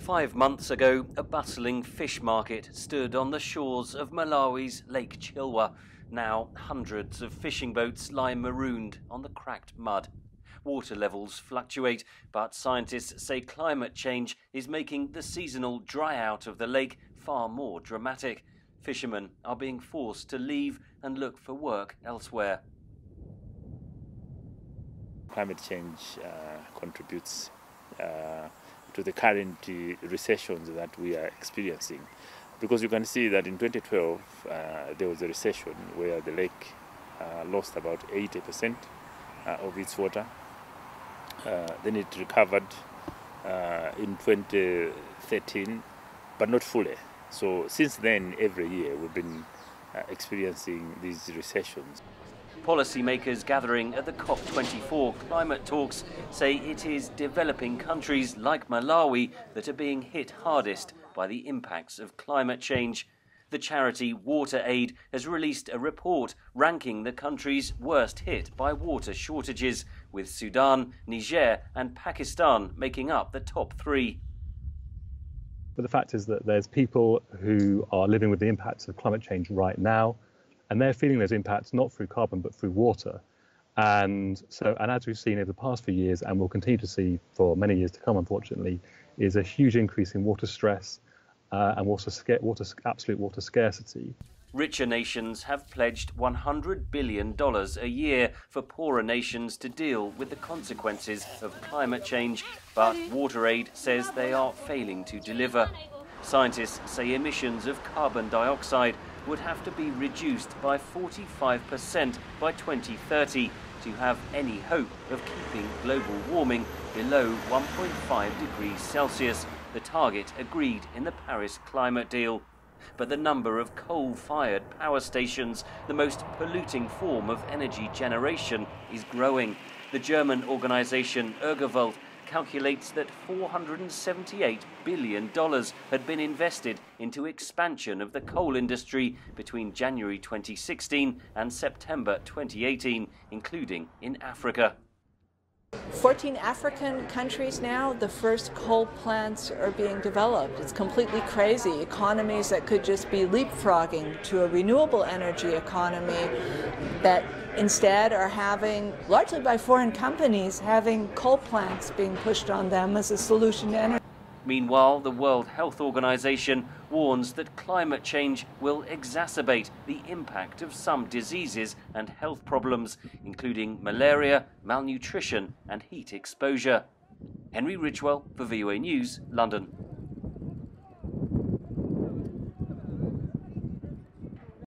5 months ago, a bustling fish market stood on the shores of Malawi's Lake Chilwa. Now, hundreds of fishing boats lie marooned on the cracked mud. Water levels fluctuate, but scientists say climate change is making the seasonal dry out of the lake far more dramatic. Fishermen are being forced to leave and look for work elsewhere. Climate change contributes to the current recessions that we are experiencing, because you can see that in 2012 there was a recession where the lake lost about 80% of its water. Then it recovered in 2013, but not fully. So since then, every year we've been experiencing these recessions. Policymakers gathering at the COP24 climate talks say it is developing countries like Malawi that are being hit hardest by the impacts of climate change. The charity Water Aid has released a report ranking the countries worst hit by water shortages, with Sudan, Niger and Pakistan making up the top three. But the fact is that there's people who are living with the impacts of climate change right now, and they're feeling those impacts not through carbon but through water. And as we've seen over the past few years, and we'll continue to see for many years to come, unfortunately, is a huge increase in water stress and absolute water scarcity. Richer nations have pledged $100 billion a year for poorer nations to deal with the consequences of climate change, but Water Aid says they are failing to deliver. Scientists say emissions of carbon dioxide would have to be reduced by 45% by 2030 to have any hope of keeping global warming below 1.5 degrees Celsius, the target agreed in the Paris climate deal. But the number of coal-fired power stations, the most polluting form of energy generation, is growing. The German organisation Ridgwell calculates that $478 billion had been invested into expansion of the coal industry between January 2016 and September 2018, including in Africa. 14 African countries now, the first coal plants are being developed. It's completely crazy. Economies that could just be leapfrogging to a renewable energy economy that instead are having, largely by foreign companies, having coal plants being pushed on them as a solution to energy. Meanwhile, the World Health Organization warns that climate change will exacerbate the impact of some diseases and health problems, including malaria, malnutrition and heat exposure. Henry Ridgwell for VOA News, London.